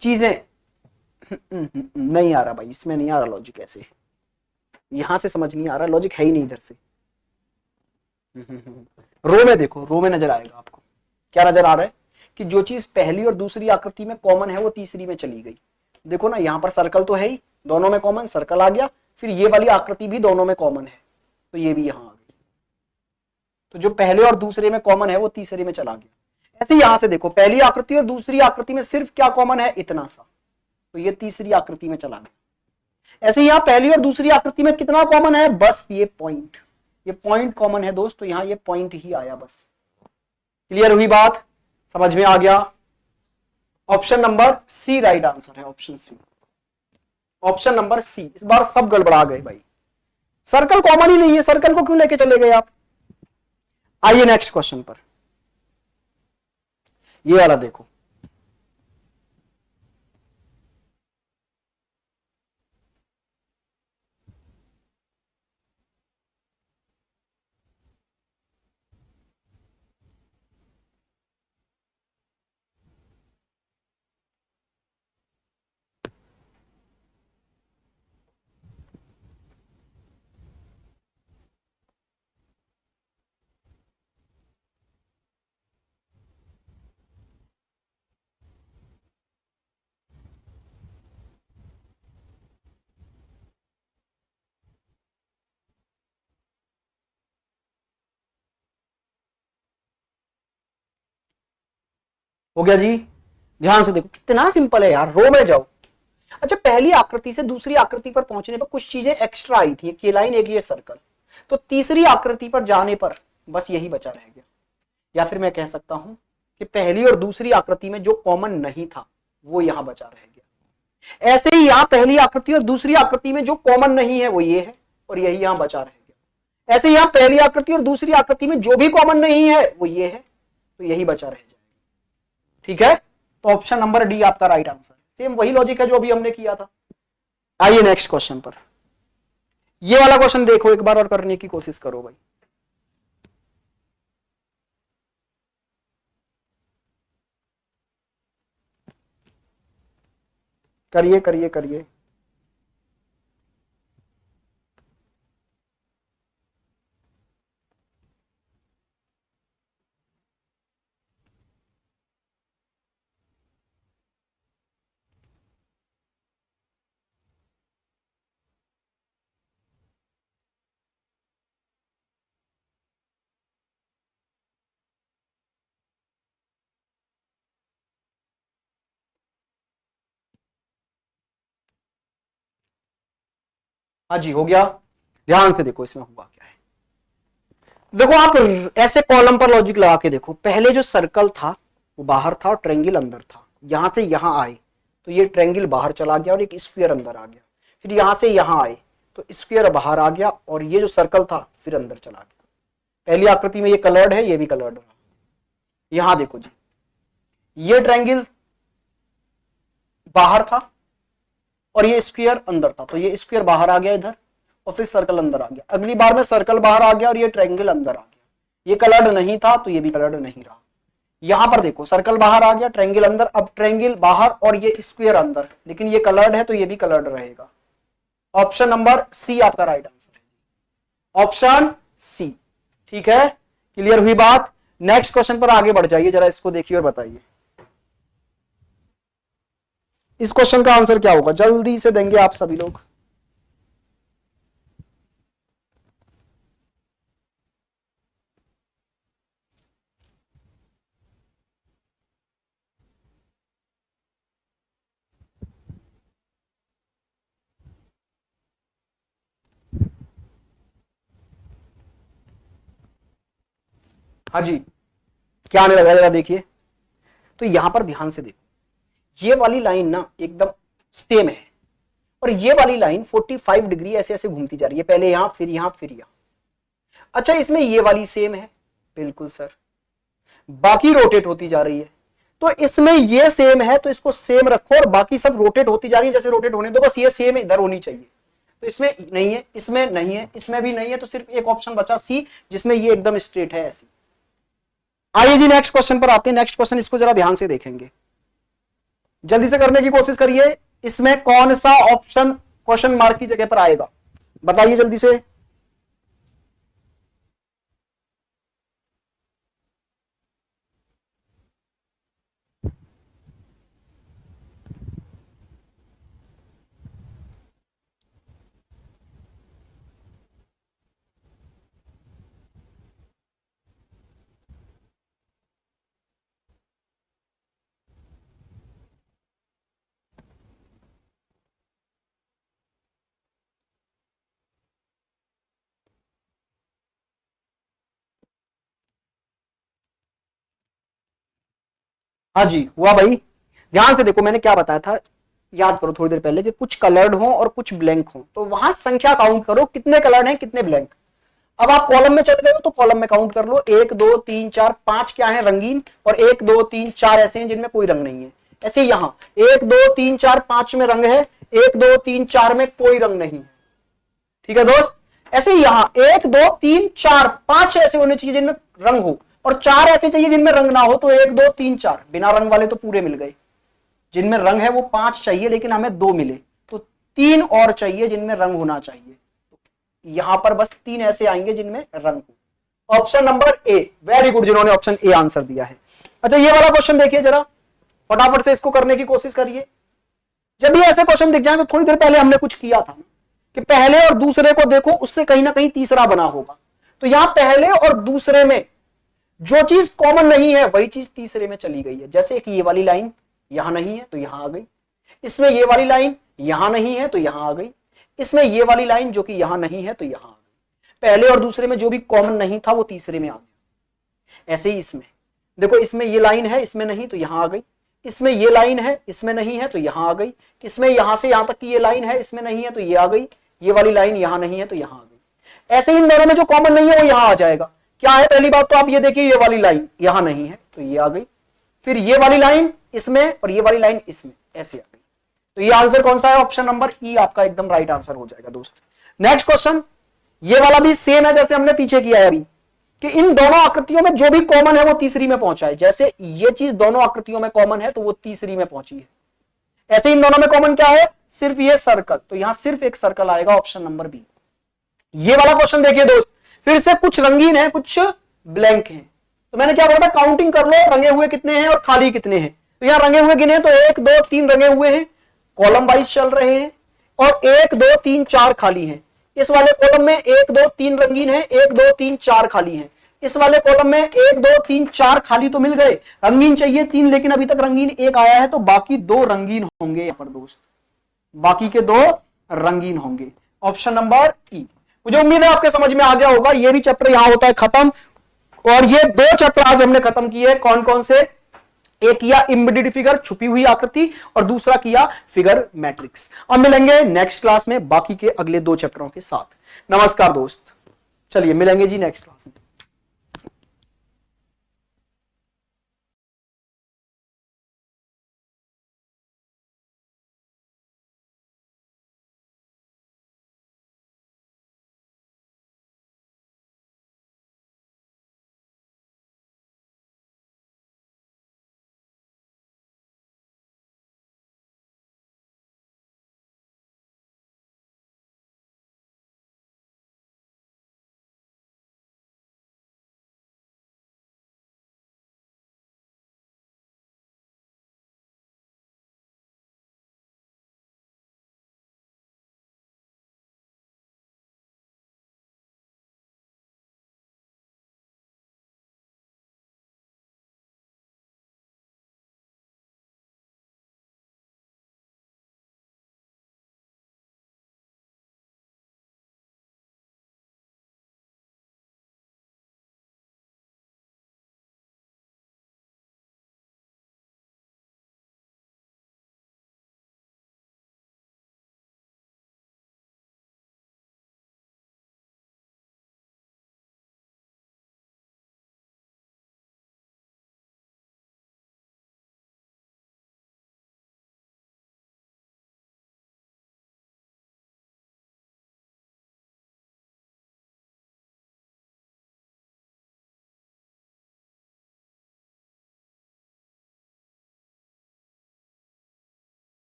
चीजें नहीं आ रहा भाई, इसमें नहीं आ रहा लॉजिक, ऐसे यहां से समझ नहीं आ रहा, लॉजिक है ही नहीं इधर से। रो में देखो, रो में नजर आएगा आपको, क्या नजर आ रहा है कि जो चीज पहली और दूसरी आकृति में कॉमन है वो तीसरी में चली गई। देखो ना, यहां पर सर्कल तो है ही, दोनों में कॉमन सर्कल आ गया, फिर ये वाली आकृति भी दोनों में कॉमन है, तो ये भी यहां आ गई। तो जो पहले और दूसरे में कॉमन है वो तीसरे में चला गया। ऐसे यहां से देखो, पहली आकृति और दूसरी आकृति में सिर्फ क्या कॉमन है, इतना सा, तो ये तीसरी आकृति में चला गया। ऐसे यहां पहली और दूसरी आकृति में कितना कॉमन है, बस ये पॉइंट, ये पॉइंट कॉमन है दोस्त, तो यहां ये पॉइंट ही आया बस। क्लियर हुई बात, समझ में आ गया। Option number C right answer है, option C, option number C. इस बार सब गड़बड़ा गए भाई, सर्कल कॉमन ही नहीं है, सर्कल को क्यों लेके चले गए आप। आइए नेक्स्ट क्वेश्चन पर, ये वाला देखो। हो गया जी, ध्यान से देखो, कितना सिंपल है यार, रो में जाओ। अच्छा, पहली आकृति से दूसरी आकृति पर पहुंचने पर कुछ चीजें एक्स्ट्रा आई थी, एक ये लाइन एक ये सर्कल, तो तीसरी आकृति पर जाने पर बस यही बचा रह गया। या फिर मैं कह सकता हूं कि पहली और दूसरी आकृति में जो कॉमन नहीं था वो यहां बचा रह गया। ऐसे ही यहां पहली आकृति और दूसरी आकृति में जो कॉमन नहीं है वो ये है, और यही यहां बचा रह गया। ऐसे यहां पहली आकृति और दूसरी आकृति में जो भी कॉमन नहीं है वो ये है, तो यही बचा रह जाएगा। ठीक है, तो ऑप्शन नंबर डी आपका राइट आंसर। सेम वही लॉजिक है जो अभी हमने किया था। आइए नेक्स्ट क्वेश्चन पर, ये वाला क्वेश्चन देखो एक बार और करने की कोशिश करो भाई। करिए करिए करिए। हाँ जी हो गया। ध्यान से देखो इसमें हुआ क्या है। देखो आप ऐसे कॉलम पर लॉजिक लगा के देखो, पहले जो सर्कल था वो बाहर था और ट्रायंगल अंदर था। यहां से यहां आए तो ये ट्रायंगल बाहर चला गया और एक स्क्वायर अंदर आ गया। फिर यहां से यहां आए तो स्क्वायर बाहर आ गया और ये जो सर्कल था फिर अंदर चला गया। पहली आकृति में ये कलर्ड है, ये भी कलर्ड है। यहां देखो जी, ये ट्रायंगल बाहर था और ये स्क्वायर अंदर था, तो ये स्क्वायर बाहर आ गया इधर और फिर सर्कल अंदर आ गया। अगली बार में सर्कल बाहर आ गया और ये ट्रायंगल अंदर आ गया। ये कलर्ड नहीं था तो ये भी कलर्ड नहीं रहा। यहां पर देखो सर्कल बाहर आ गया, ट्रायंगल अंदर, अब ट्रायंगल बाहर और ये स्क्वायर अंदर, लेकिन ये कलर्ड है तो ये भी कलर्ड रहेगा। ऑप्शन नंबर सी आपका राइट आंसर है, ऑप्शन सी। ठीक है, क्लियर हुई बात। नेक्स्ट क्वेश्चन पर आगे बढ़ जाइए, जरा इसको देखिए और बताइए इस क्वेश्चन का आंसर क्या होगा, जल्दी से देंगे आप सभी लोग। हाँ जी, क्या आने लगा जरा देखिए। तो यहां पर ध्यान से देखो, ये वाली लाइन ना एकदम सेम है और ये वाली लाइन 45 डिग्री ऐसे ऐसे घूमती जा रही है, पहले यहां फिर यहां फिर यहां। अच्छा, इसमें ये वाली सेम है, बिल्कुल सर, बाकी रोटेट होती जा रही है। तो इसमें ये सेम है तो इसको सेम रखो और बाकी सब रोटेट होती जा रही है, जैसे रोटेट होने दो, बस ये सेम इधर होनी चाहिए। तो इसमें नहीं है, इसमें नहीं है, इसमें भी नहीं है, तो सिर्फ एक ऑप्शन बचा सी, जिसमें ये एकदम स्ट्रेट है ऐसी। आइए जी नेक्स्ट क्वेश्चन पर आते हैं। नेक्स्ट क्वेश्चन इसको जरा ध्यान से देखेंगे, जल्दी से करने की कोशिश करिए। इसमें कौन सा ऑप्शन क्वेश्चन मार्क की जगह पर आएगा, बताइए जल्दी से। हाँ जी हुआ भाई। ध्यान से देखो, मैंने क्या बताया था, याद करो थोड़ी देर पहले कि कुछ कलर्ड हो और कुछ ब्लैंक हो, तो वहां संख्या काउंट करो कितने कलर्ड हैं कितने ब्लैंक। अब आप कॉलम में चल गए हो तो कॉलम में काउंट कर लो, 1 2 3 4 5 क्या है रंगीन, और 1 2 3 4 ऐसे हैं जिनमें कोई रंग नहीं है। ऐसे यहां 1 2 3 4 5 में रंग है, 1 2 3 4 में कोई रंग नहीं है। ठीक है दोस्त, ऐसे ही यहां 1 2 3 4 5 ऐसे होने चाहिए जिनमें रंग हो, और 4 ऐसे चाहिए जिनमें रंग ना हो। तो 1 2 3 4 बिना रंग वाले तो पूरे मिल गए, जिनमें रंग है वो 5 चाहिए लेकिन हमें 2 मिले, तो 3 और चाहिए जिनमें रंग होना चाहिए। यहां पर बस 3 ऐसे आएंगे जिनमें रंग हो। Option number A, very good जिन्होंने ऑप्शन ए आंसर दिया है। अच्छा, ये वाला क्वेश्चन देखिए जरा, फटाफट से इसको करने की कोशिश करिए। जब भी ऐसे क्वेश्चन दिख जाए तो थोड़ी देर पहले हमने कुछ किया था कि पहले और दूसरे को देखो, उससे कहीं ना कहीं तीसरा बना होगा। तो यहां पहले और दूसरे में जो चीज कॉमन नहीं है वही चीज तीसरे में चली गई है। जैसे कि ये वाली लाइन यहां नहीं है तो यहां आ गई, इसमें ये वाली लाइन यहां नहीं है तो यहां आ गई, इसमें ये वाली लाइन जो कि यहां नहीं है तो यहां आ गई। पहले और दूसरे में जो भी कॉमन नहीं था वो तीसरे में आ गया। ऐसे ही इसमें देखो, इसमें ये लाइन है, इसमें नहीं तो यहां आ गई, इसमें ये लाइन है, इसमें नहीं है तो यहां आ गई, इसमें यहां से यहां तक की ये लाइन है, इसमें नहीं है तो ये आ गई, ये वाली लाइन यहां नहीं है तो यहां आ गई। ऐसे ही इन दोनों में जो कॉमन नहीं है वो यहां आ जाएगा। क्या है, पहली बात तो आप ये देखिए, ये वाली लाइन यहां नहीं है तो ये आ गई, फिर ये वाली लाइन इसमें और ये वाली लाइन इसमें, ऐसे आ गई। तो ये आंसर कौन सा है, ऑप्शन नंबर ई आपका एकदम राइट आंसर हो जाएगा दोस्त। नेक्स्ट क्वेश्चन, ये वाला भी सेम है जैसे हमने पीछे किया है अभी, कि इन दोनों आकृतियों में जो भी कॉमन है वो तीसरी में पहुंचा है। जैसे ये चीज दोनों आकृतियों में कॉमन है तो वो तीसरी में पहुंची है। ऐसे इन दोनों में कॉमन क्या है, सिर्फ ये सर्कल, तो यहां सिर्फ एक सर्कल आएगा, ऑप्शन नंबर बी। ये वाला क्वेश्चन देखिए दोस्त, फिर से कुछ रंगीन है कुछ ब्लैंक है, तो मैंने क्या बोला था, काउंटिंग कर लो रंगे हुए कितने हैं और खाली कितने हैं। तो यहां रंगे हुए गिने तो 1 2 3 रंगे हुए हैं, कॉलम वाइज चल रहे हैं, और 1 2 3 4 खाली हैं। इस वाले कॉलम में 1 2 3 रंगीन है, 1 2 3 4 खाली हैं। इस वाले कॉलम में 1 2 3 4 खाली तो मिल गए, रंगीन चाहिए 3, लेकिन अभी तक रंगीन 1 आया है, तो बाकी 2 रंगीन होंगे यहां पर दोस्त, बाकी के 2 रंगीन होंगे, ऑप्शन नंबर ई। मुझे उम्मीद है आपके समझ में आ गया होगा। ये भी चैप्टर यहां होता है खत्म, और ये 2 चैप्टर आज हमने खत्म किए। कौन कौन से, एक किया एम्बेडेड फिगर, छुपी हुई आकृति, और दूसरा किया फिगर मैट्रिक्स। अब मिलेंगे नेक्स्ट क्लास में बाकी के अगले 2 चैप्टरों के साथ। नमस्कार दोस्त, चलिए मिलेंगे जी नेक्स्ट क्लास में।